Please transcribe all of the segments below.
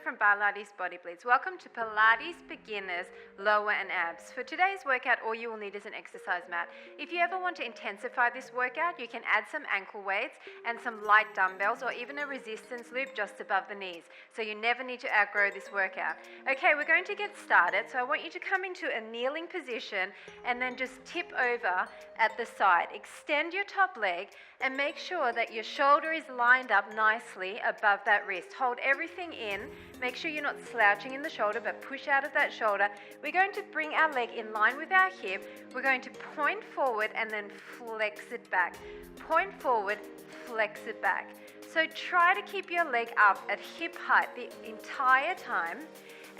from Barlates Body Blitz. Welcome to Pilates Beginners Lower and Abs. For today's workout, all you will need is an exercise mat. If you ever want to intensify this workout, you can add some ankle weights and some light dumbbells or even a resistance loop just above the knees. So you never need to outgrow this workout. Okay, we're going to get started. So I want you to come into a kneeling position and then just tip over at the side. Extend your top leg and make sure that your shoulder is lined up nicely above that wrist. Hold everything in. Make sure you're not slouching in the shoulder, but push out of that shoulder. We're going to bring our leg in line with our hip. We're going to point forward and then flex it back. Point forward, flex it back. So try to keep your leg up at hip height the entire time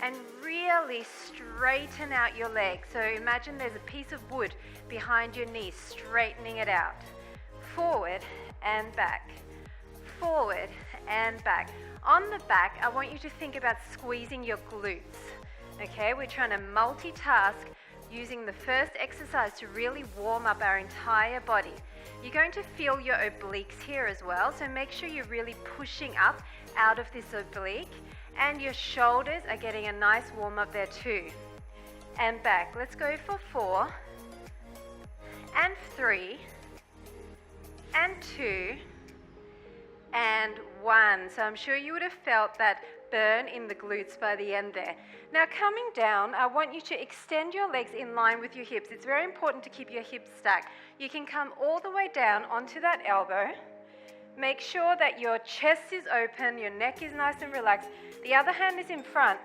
and really straighten out your leg. So imagine there's a piece of wood behind your knee, straightening it out. Forward and back. Forward and back. On the back, I want you to think about squeezing your glutes. Okay, we're trying to multitask using the first exercise to really warm up our entire body. You're going to feel your obliques here as well, so make sure you're really pushing up out of this oblique, and your shoulders are getting a nice warm up there too. And back. Let's go for 4 and 3 and 2 and 1. So I'm sure you would have felt that burn in the glutes by the end there. Now coming down, I want you to extend your legs in line with your hips. It's very important to keep your hips stacked. You can come all the way down onto that elbow. Make sure that your chest is open, your neck is nice and relaxed. The other hand is in front.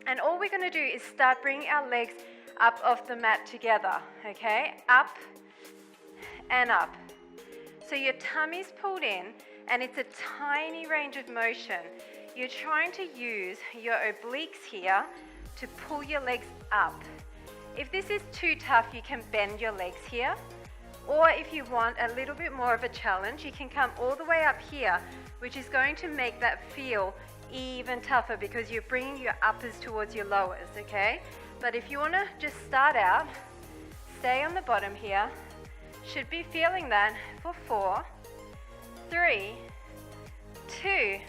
And all we're going to do is start bringing our legs up off the mat together, okay? Up and up. So your tummy's pulled in, and it's a tiny range of motion. You're trying to use your obliques here to pull your legs up. If this is too tough, you can bend your legs here. Or if you want a little bit more of a challenge, you can come all the way up here, which is going to make that feel even tougher because you're bringing your uppers towards your lowers, okay? But if you want to just start out, stay on the bottom here. Should be feeling that for 4, 3, 2,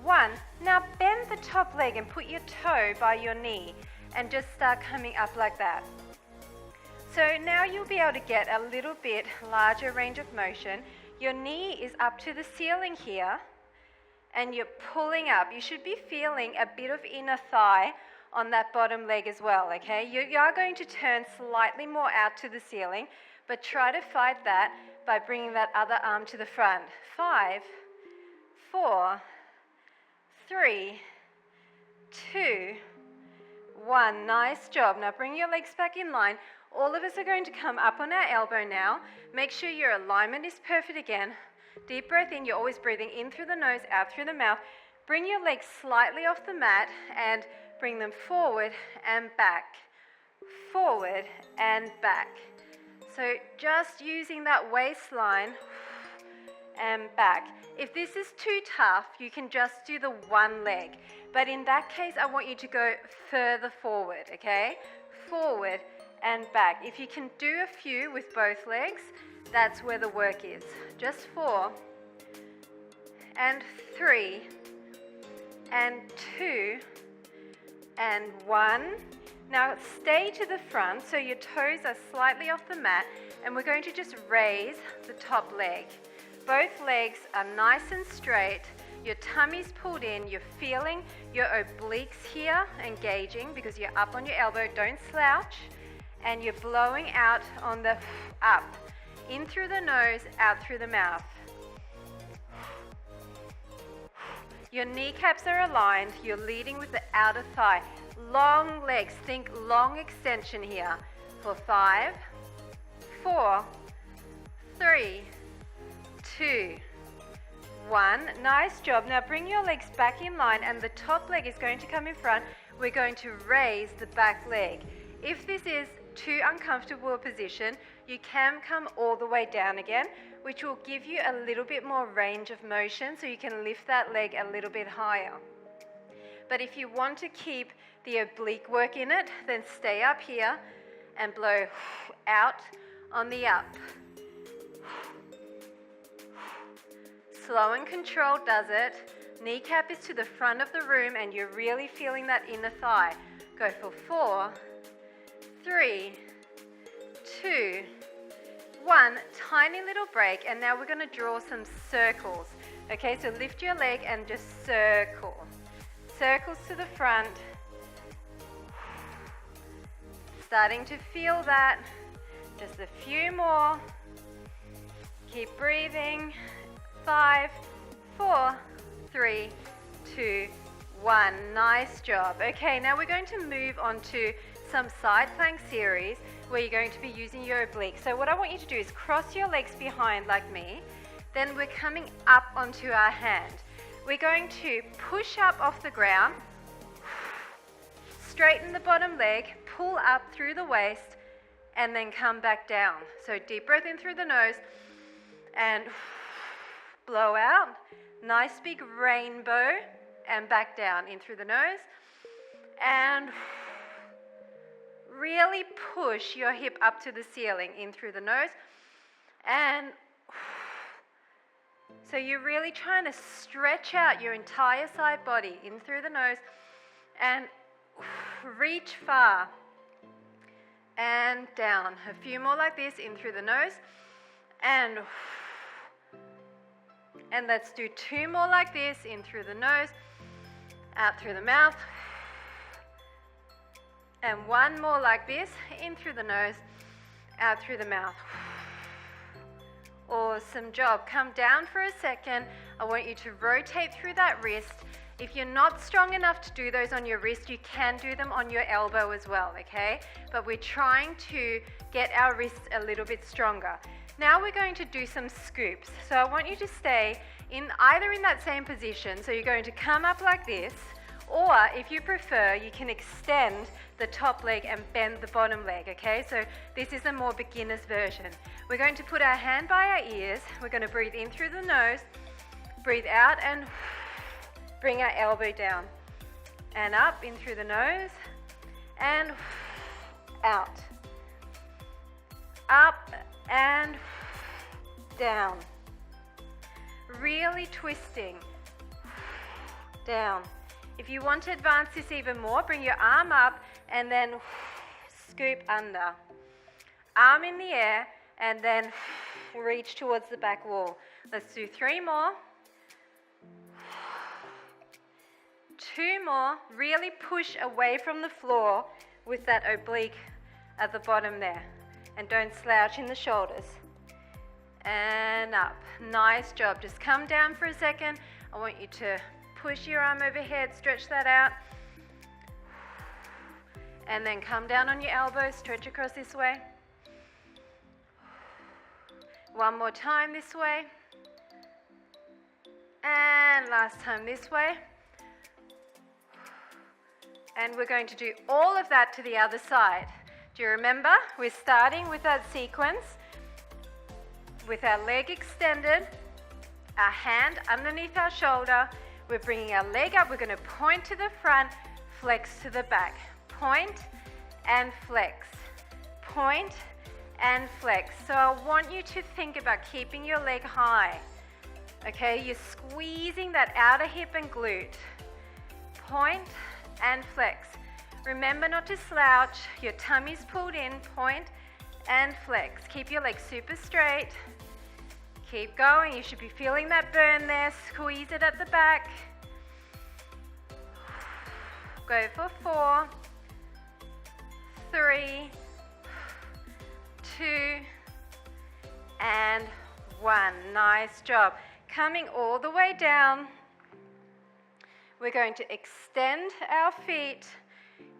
1. Now bend the top leg and put your toe by your knee and just start coming up like that. So now you'll be able to get a little bit larger range of motion. Your knee is up to the ceiling here and you're pulling up. You should be feeling a bit of inner thigh on that bottom leg as well, okay? You are going to turn slightly more out to the ceiling, but try to fight that by bringing that other arm to the front. 5, 4, 3, 2, 1. Nice job. Now bring your legs back in line. All of us are going to come up on our elbow now. Make sure your alignment is perfect again. Deep breath in. You're always breathing in through the nose, out through the mouth. Bring your legs slightly off the mat and bring them forward and back. Forward and back. So just using that waistline and back. If this is too tough, you can just do the one leg. But in that case, I want you to go further forward, okay? Forward and back. If you can do a few with both legs, that's where the work is. Just 4 and 3 and 2 and 1. Now stay to the front so your toes are slightly off the mat, and we're going to just raise the top leg. Both legs are nice and straight. Your tummy's pulled in. You're feeling your obliques here engaging because you're up on your elbow. Don't slouch. And you're blowing out on the up. In through the nose, out through the mouth. Your kneecaps are aligned. You're leading with the outer thigh. Long legs, think long extension here. For 5, 4, 3, 2, 1. Nice job. Now bring your legs back in line and the top leg is going to come in front. We're going to raise the back leg. If this is too uncomfortable a position, you can come all the way down again, which will give you a little bit more range of motion so you can lift that leg a little bit higher. But if you want to keep the oblique work in it, then stay up here and blow out on the up. Slow and controlled does it. Kneecap is to the front of the room and you're really feeling that inner thigh. Go for 4, 3, 2, 1. Tiny little break, and now we're going to draw some circles. Okay, so lift your leg and just circle. Circles to the front. Starting to feel that. Just a few more. Keep breathing. 5, 4, 3, 2, 1. Nice job. Okay, now we're going to move on to some side plank series where you're going to be using your oblique. So what I want you to do is cross your legs behind like me. Then we're coming up onto our hand. We're going to push up off the ground, straighten the bottom leg, pull up through the waist, and then come back down. So deep breath in through the nose and blow out. Nice big rainbow, and back down in through the nose. And really push your hip up to the ceiling in through the nose. And so you're really trying to stretch out your entire side body in through the nose and reach far and down. A few more like this in through the nose and let's do 2 more like this in through the nose, out through the mouth, and 1 more like this in through the nose, out through the mouth. Awesome job. Come down for a second. I want you to rotate through that wrist. If you're not strong enough to do those on your wrist, you can do them on your elbow as well, okay? But we're trying to get our wrists a little bit stronger. Now we're going to do some scoops. So I want you to stay either in that same position. So you're going to come up like this, or if you prefer, you can extend the top leg and bend the bottom leg, okay? So this is a more beginner's version. We're going to put our hand by our ears. We're going to breathe in through the nose, breathe out, and bring our elbow down. And up in through the nose, and out. Up and down. Really twisting. Down. If you want to advance this even more, bring your arm up and then scoop under. Arm in the air and then reach towards the back wall. Let's do 3 more. 2 more. Really push away from the floor with that oblique at the bottom there. And don't slouch in the shoulders. And up. Nice job. Just come down for a second. I want you to push your arm overhead, stretch that out. And then come down on your elbow, stretch across this way. 1 more time this way. And last time this way. And we're going to do all of that to the other side. Do you remember? We're starting with that sequence with our leg extended, our hand underneath our shoulder. We're bringing our leg up. We're going to point to the front, flex to the back. Point and flex. Point and flex. So I want you to think about keeping your leg high. Okay, you're squeezing that outer hip and glute. Point and flex. Remember not to slouch. Your tummy's pulled in. Point and flex. Keep your legs super straight. Keep going. You should be feeling that burn there. Squeeze it at the back. Go for 4, 3, 2, and 1. Nice job. Coming all the way down. We're going to extend our feet.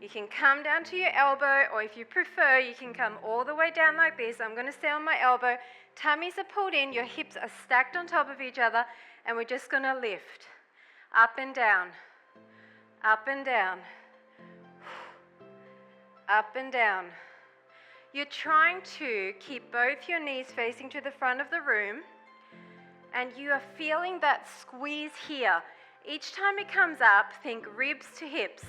You can come down to your elbow, or if you prefer, you can come all the way down like this. I'm going to stay on my elbow. Tummies are pulled in, your hips are stacked on top of each other, and we're just going to lift. Up and down. Up and down. Up and down. You're trying to keep both your knees facing to the front of the room, and you are feeling that squeeze here. Each time it comes up, think ribs to hips.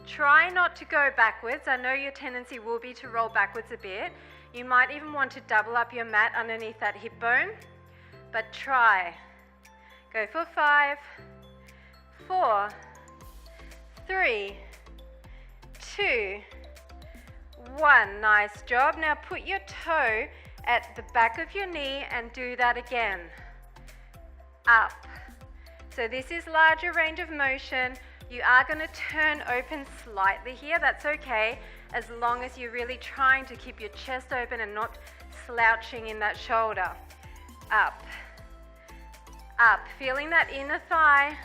Try not to go backwards. I know your tendency will be to roll backwards a bit. You might even want to double up your mat underneath that hip bone, but try Go for 5, 4, 3, 2, 1. Nice job. Now put your toe at the back of your knee and do that again. Up. So this is larger range of motion. You are going to turn open slightly here. That's okay, as long as you're really trying to keep your chest open and not slouching in that shoulder. Up. Up. Feeling that inner thigh.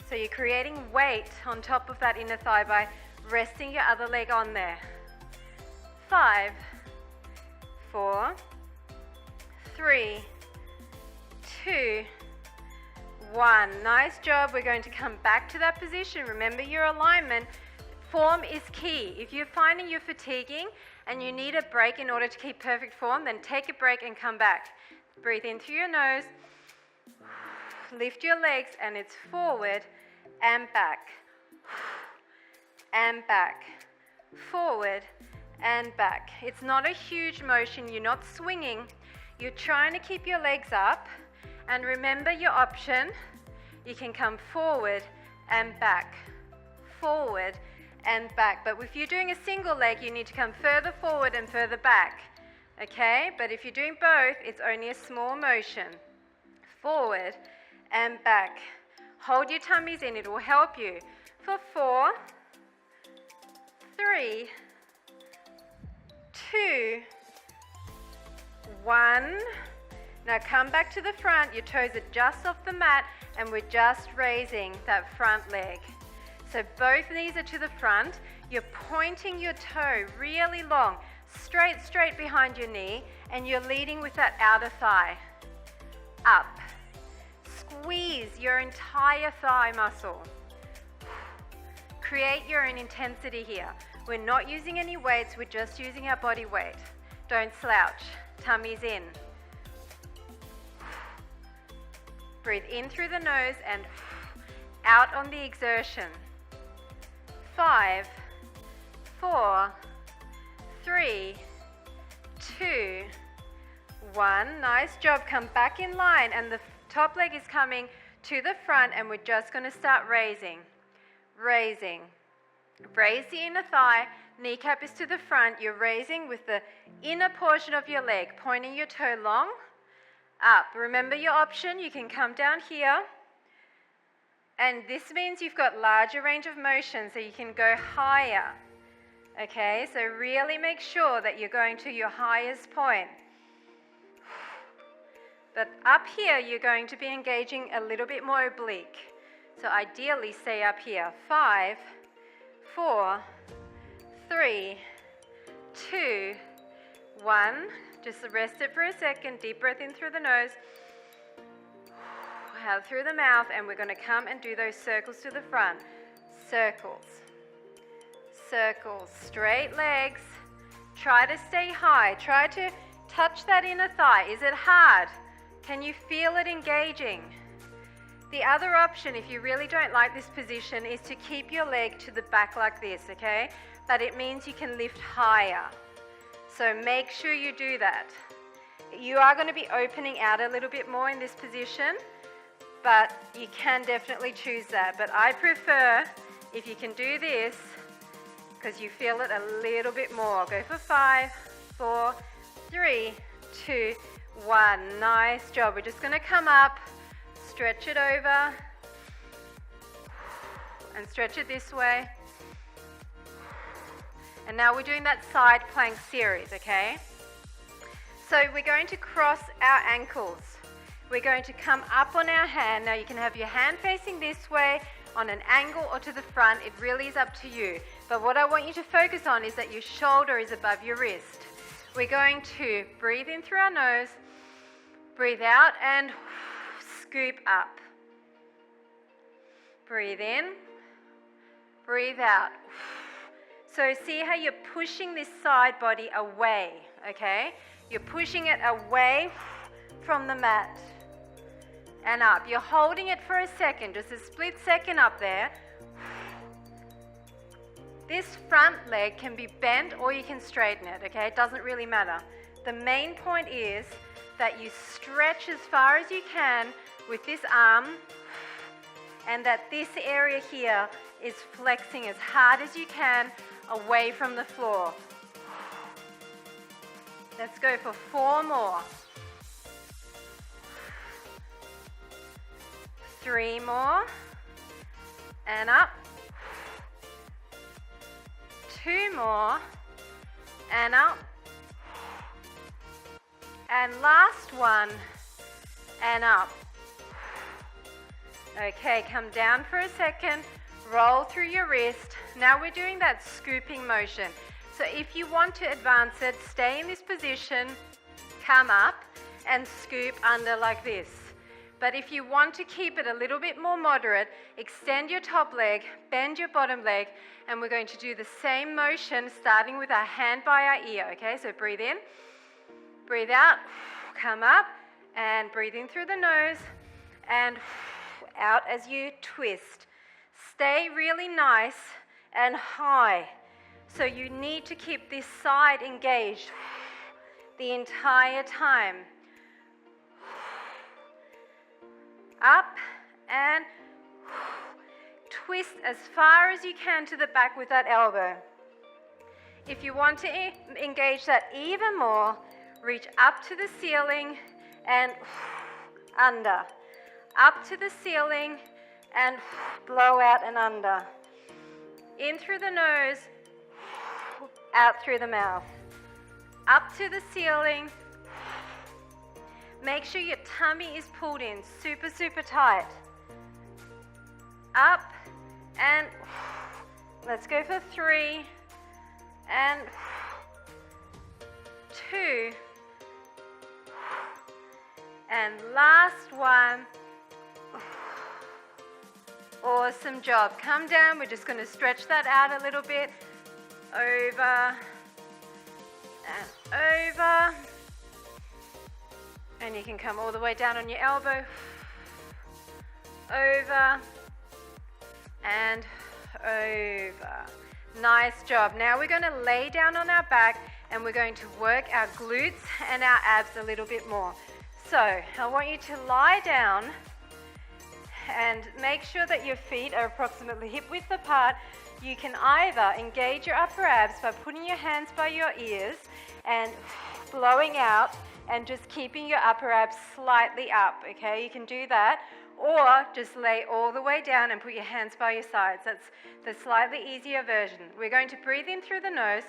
So you're creating weight on top of that inner thigh by resting your other leg on there. 5, 4, 3, 2, 1. Nice job. We're going to come back to that position. Remember your alignment. Form is key. If you're finding you're fatiguing and you need a break in order to keep perfect form, then take a break and come back. Breathe in through your nose. Lift your legs, and it's forward and back. And back. Forward and back. It's not a huge motion. You're not swinging. You're trying to keep your legs up. And remember your option. You can come forward and back. Forward and back. But if you're doing a single leg, you need to come further forward and further back. Okay? But if you're doing both, it's only a small motion. Forward and back. Hold your tummies in. It will help you. For 4, 3, 2, 1. Now come back to the front. Your toes are just off the mat, and we're just raising that front leg. So both knees are to the front. You're pointing your toe really long, straight behind your knee, and you're leading with that outer thigh. Up. Squeeze your entire thigh muscle. Create your own intensity here. We're not using any weights, we're just using our body weight. Don't slouch. Tummies in. Breathe in through the nose and out on the exertion. 5, 4, 3, 2, 1. Nice job. Come back in line, and the top leg is coming to the front, and we're just going to start raising. Raising. Raise the inner thigh. Kneecap is to the front. You're raising with the inner portion of your leg, pointing your toe long. Up. Remember your option. You can come down here. And this means you've got larger range of motion, so you can go higher. Okay, so really make sure that you're going to your highest point. But up here, you're going to be engaging a little bit more oblique. So ideally, stay up here. 5, 4, 3, 2, 1. Just rest it for a second. Deep breath in through the nose. Out through the mouth, and we're going to come and do those circles to the front. Circles. Circles. Straight legs. Try to stay high. Try to touch that inner thigh. Is it hard? Can you feel it engaging? The other option, if you really don't like this position, is to keep your leg to the back like this, okay? But it means you can lift higher. So make sure you do that. You are going to be opening out a little bit more in this position, but you can definitely choose that. But I prefer if you can do this, because you feel it a little bit more. Go for 5, 4, 3, 2, 1. Nice job. We're just going to come up, stretch it over, and stretch it this way. And now we're doing that side plank series, okay? So we're going to cross our ankles. We're going to come up on our hand. Now you can have your hand facing this way, on an angle, or to the front. It really is up to you. But what I want you to focus on is that your shoulder is above your wrist. We're going to breathe in through our nose, breathe out, and scoop up. Breathe in, breathe out. So see how you're pushing this side body away, okay? You're pushing it away from the mat and up. You're holding it for a second, just a split second up there. This front leg can be bent or you can straighten it, okay? It doesn't really matter. The main point is that you stretch as far as you can with this arm, and that this area here is flexing as hard as you can away from the floor. Let's go for 4 more. 3 more, and up. 2 more, and up. And last one, and up. Okay, come down for a second, roll through your wrist. Now we're doing that scooping motion. So if you want to advance it, stay in this position, come up and scoop under like this. But if you want to keep it a little bit more moderate, extend your top leg, bend your bottom leg, and we're going to do the same motion starting with our hand by our ear, okay? So breathe in, breathe out, come up, and breathe in through the nose, and out as you twist. Stay really nice and high. So you need to keep this side engaged the entire time. Up and twist as far as you can to the back with that elbow. If you want to engage that even more, reach up to the ceiling and under. Up to the ceiling and blow out and under. In through the nose, out through the mouth. Up to the ceiling. Make sure your tummy is pulled in super, super tight. Up and let's go for 3 and 2 and last one. Awesome job. Come down. We're just going to stretch that out a little bit. Over and over. And you can come all the way down on your elbow. Over and over. Nice job. Now we're going to lay down on our back and we're going to work our glutes and our abs a little bit more. So I want you to lie down and make sure that your feet are approximately hip width apart. You can either engage your upper abs by putting your hands by your ears and blowing out and just keeping your upper abs slightly up, okay? You can do that, or just lay all the way down and put your hands by your sides. That's the slightly easier version. We're going to breathe in through the nose,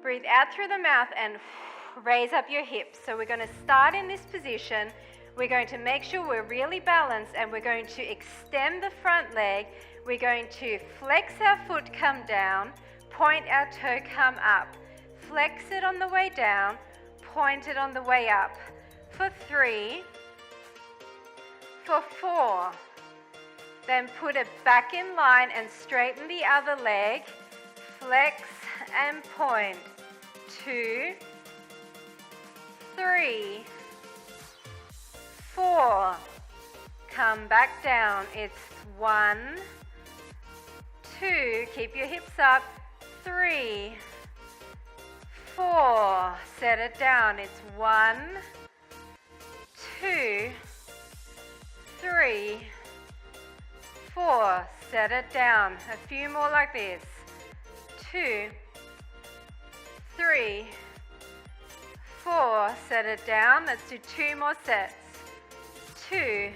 breathe out through the mouth, and raise up your hips. So we're going to start in this position. We're going to make sure we're really balanced, and we're going to extend the front leg. We're going to flex our foot, come down, point our toe, come up. Flex it on the way down, point it on the way up. For 3, for 4. Then put it back in line and straighten the other leg. Flex and point. 2, 3, 4. Come back down. It's 1, 2. Keep your hips up. 3, 4. Set it down. It's 1, 2, 3, 4. Set it down. A few more like this. 2, 3, 4. Set it down. Let's do 2 more sets. 2,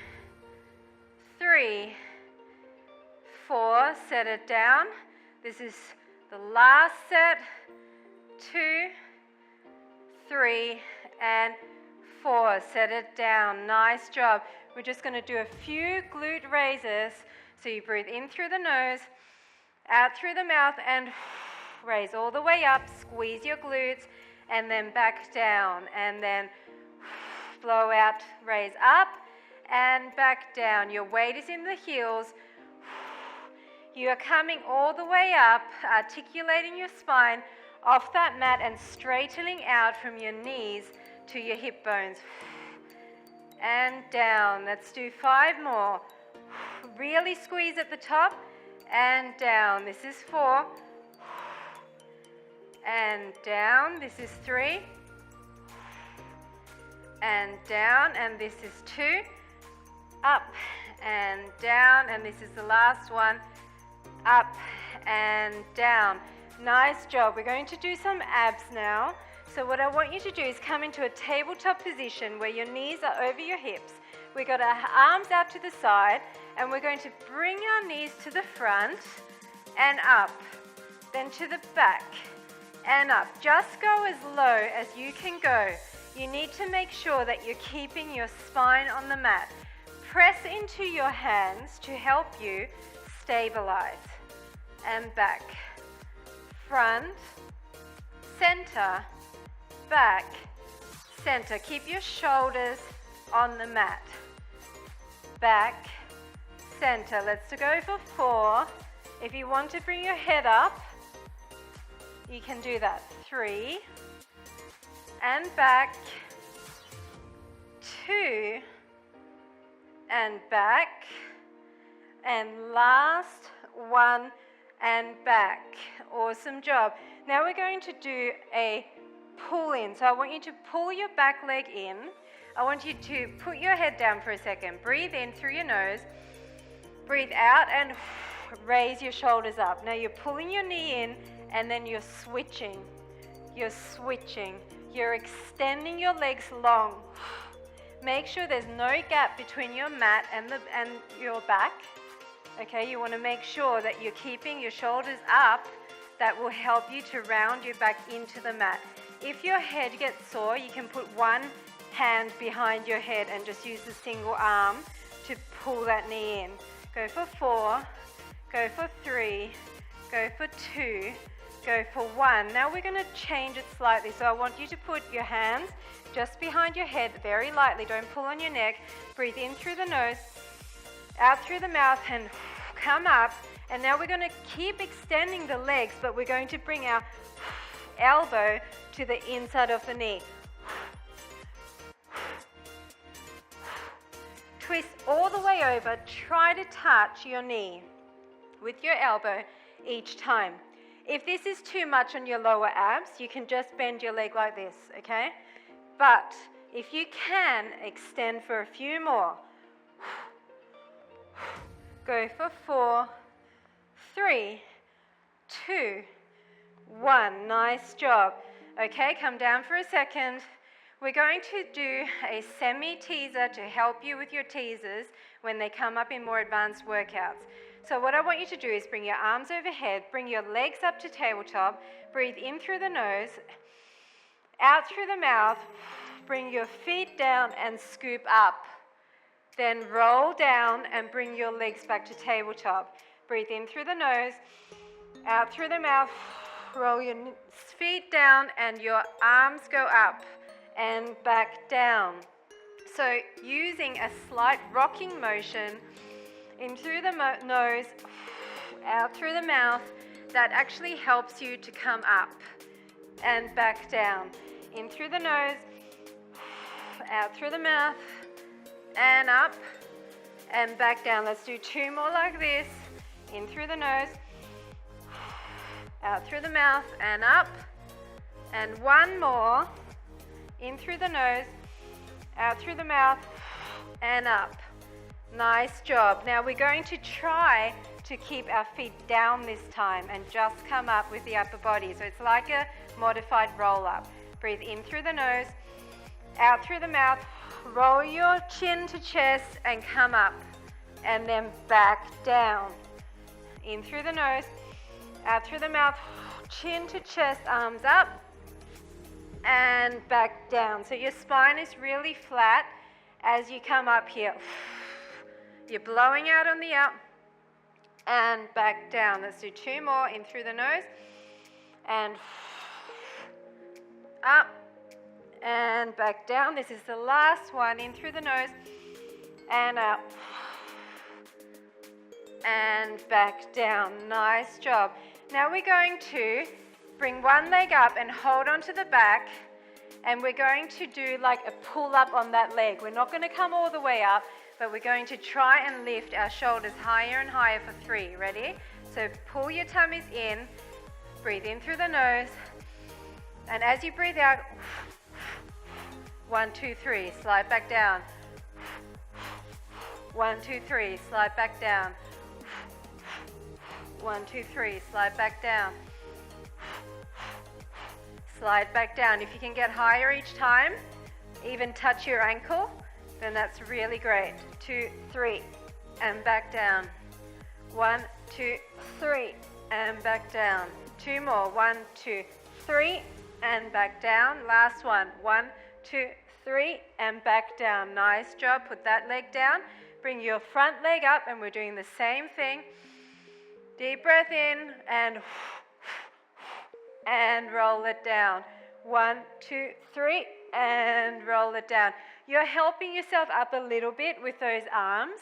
3, 4. Set it down. This is the last set. 2, 3, and 4. Set it down. Nice job. We're just going to do a few glute raises. So you breathe in through the nose, out through the mouth, and raise all the way up. Squeeze your glutes, and then back down. And then blow out, raise up, and back down. Your weight is in the heels. You are coming all the way up, articulating your spine off that mat and straightening out from your knees to your hip bones. And down. Let's do 5 more. Really squeeze at the top and down. This is 4. And down. This is 3. And down. And this is 2. up and down, and this is the last one, up and down. Nice job. We're going to do some abs now. So what I want you to do is come into a tabletop position where your knees are over your hips. We got our arms out to the side, and we're going to bring our knees to the front and up, then to the back and up. Just go as low as you can go. You need to make sure that you're keeping your spine on the mat. Press into your hands to help you stabilize. And back, front, center, back, center. Keep your shoulders on the mat. Back, center. Let's go for 4. If you want to bring your head up, you can do that. 3, and back, 2, and back, and last one, and back. Awesome job. Now we're going to do a pull in. So I want you to pull your back leg in. I want you to put your head down for a second. Breathe in through your nose. Breathe out and raise your shoulders up. Now you're pulling your knee in, and then you're switching. You're switching. You're extending your legs long. Make sure there's no gap between your mat and your back. Okay, you want to make sure that you're keeping your shoulders up. That will help you to round your back into the mat. If your head gets sore, you can put one hand behind your head and just use the single arm to pull that knee in. Go for 4, go for 3, go for 2, go for 1. Now we're going to change it slightly. So I want you to put your hands just behind your head very lightly. Don't pull on your neck. Breathe in through the nose, out through the mouth, and come up. And now we're going to keep extending the legs, but we're going to bring our elbow to the inside of the knee. Twist all the way over. Try to touch your knee with your elbow each time. If this is too much on your lower abs, you can just bend your leg like this, okay? But if you can, extend for a few more. Go for 4, 3, 2, 1. Nice job. Okay, come down for a second. We're going to do a semi-teaser to help you with your teasers when they come up in more advanced workouts. So what I want you to do is bring your arms overhead, bring your legs up to tabletop, breathe in through the nose, out through the mouth, bring your feet down and scoop up. Then roll down and bring your legs back to tabletop. Breathe in through the nose, out through the mouth, roll your feet down and your arms go up and back down. So using a slight rocking motion, in through the nose, out through the mouth, that actually helps you to come up and back down. In through the nose, out through the mouth, and up and back down. Let's do 2 more like this. In through the nose, out through the mouth, and up. And 1 more. In through the nose, out through the mouth, and up. Nice job. Now we're going to try to keep our feet down this time and just come up with the upper body. So it's like a modified roll-up. Breathe in through the nose, out through the mouth, roll your chin to chest and come up, and then back down. In through the nose, out through the mouth, chin to chest, arms up, and back down. So your spine is really flat as you come up here. You're blowing out on the up and back down. Let's do 2 more. In through the nose and up and back down. This is the last one. In through the nose and up and back down. Nice job. Now we're going to bring one leg up and hold onto the back, and we're going to do like a pull up on that leg. We're not going to come all the way up, but we're going to try and lift our shoulders higher and higher for 3. Ready? So pull your tummies in, breathe in through the nose, and as you breathe out, 1, 2, 3, slide back down. 1, 2, 3, slide back down. 1, 2, 3, slide back down. Slide back down. If you can get higher each time, even touch your ankle, then that's really great. 2, 3, and back down. 1, 2, 3, and back down. 2 more. 1, 2, 3, and back down. Last one. 1, 2, 3, and back down. Nice job. Put that leg down. Bring your front leg up, and we're doing the same thing. Deep breath in, and roll it down. 1, 2, 3, and roll it down. You're helping yourself up a little bit with those arms,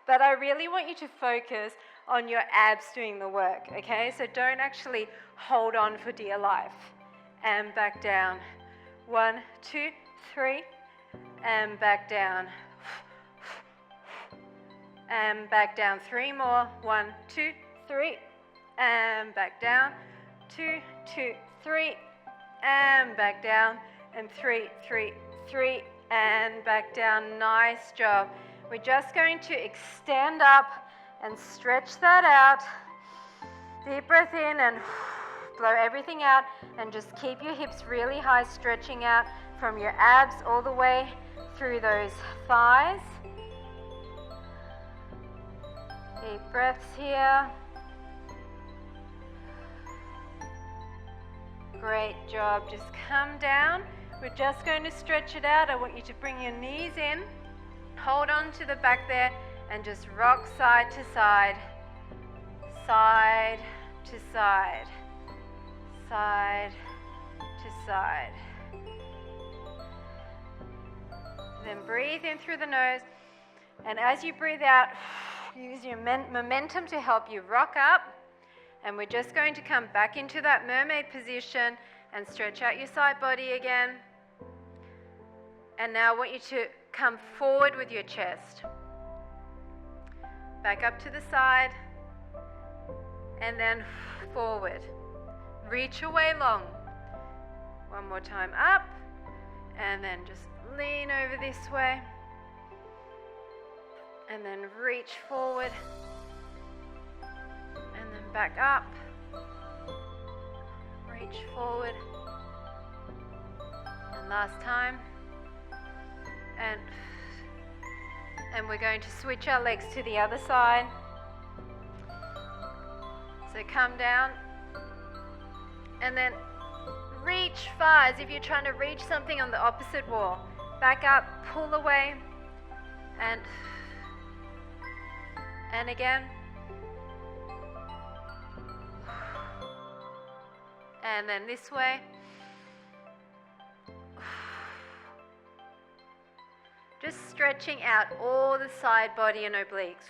but I really want you to focus on your abs doing the work, okay? So don't actually hold on for dear life. And back down. 1, 2, 3, and back down. And back down. 3 more. 1, 2, 3, and back down. 2, 2, 3, and back down. And 3, 3, 3, and back down. Nice job. We're just going to extend up and stretch that out. Deep breath in and blow everything out, and just keep your hips really high, stretching out from your abs all the way through those thighs. Deep breaths here. Great job. Just come down. We're just going to stretch it out. I want you to bring your knees in. Hold on to the back there and just rock side to side, side to side, side to side. Then breathe in through the nose, and as you breathe out, use your momentum to help you rock up. And we're just going to come back into that mermaid position and stretch out your side body again. And now I want you to come forward with your chest. Back up to the side, and then forward. Reach away long. One more time up, and then just lean over this way, and then reach forward, and then back up, reach forward, and last time, and we're going to switch our legs to the other side. So come down, and then reach far as if you're trying to reach something on the opposite wall. Back up, pull away, and again. And then this way. Just stretching out all the side body and obliques.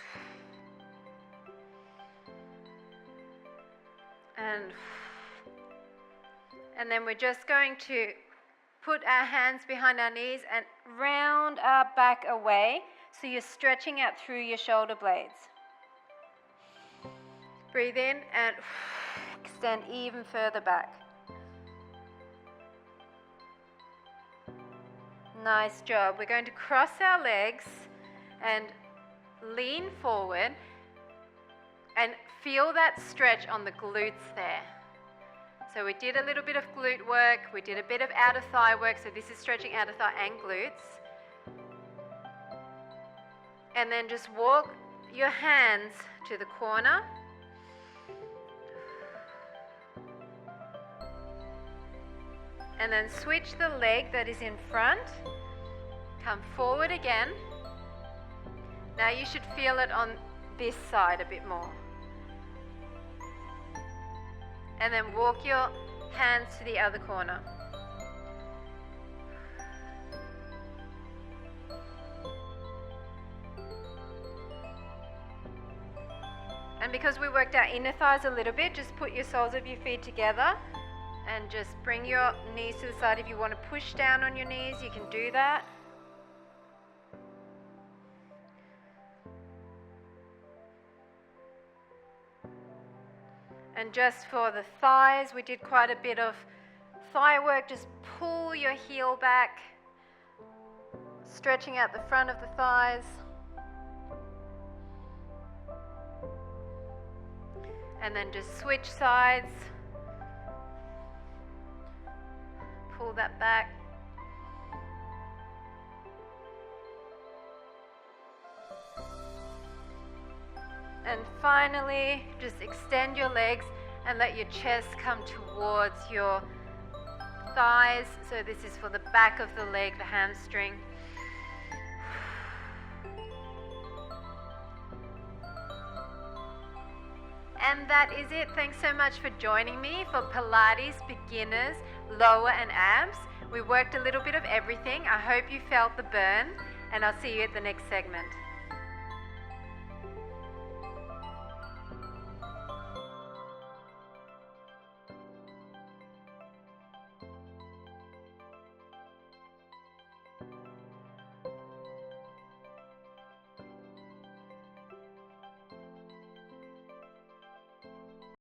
And then we're just going to put our hands behind our knees and round our back away, so you're stretching out through your shoulder blades. Breathe in and extend even further back. Nice job. We're going to cross our legs and lean forward and feel that stretch on the glutes there. So we did a little bit of glute work, we did a bit of outer thigh work, so this is stretching outer thigh and glutes. And then just walk your hands to the corner. And then switch the leg that is in front. Come forward again. Now you should feel it on this side a bit more. And then walk your hands to the other corner. And because we worked our inner thighs a little bit, just put your soles of your feet together and just bring your knees to the side. If you want to push down on your knees, you can do that. And just for the thighs, we did quite a bit of thigh work. Just pull your heel back, Stretching out the front of the thighs. And then just switch sides. Pull that back. And finally, just extend your legs and let your chest come towards your thighs. So this is for the back of the leg, the hamstring. And that is it. Thanks so much for joining me for Pilates Beginners, Lower and Abs. We worked a little bit of everything. I hope you felt the burn, and I'll see you at the next segment.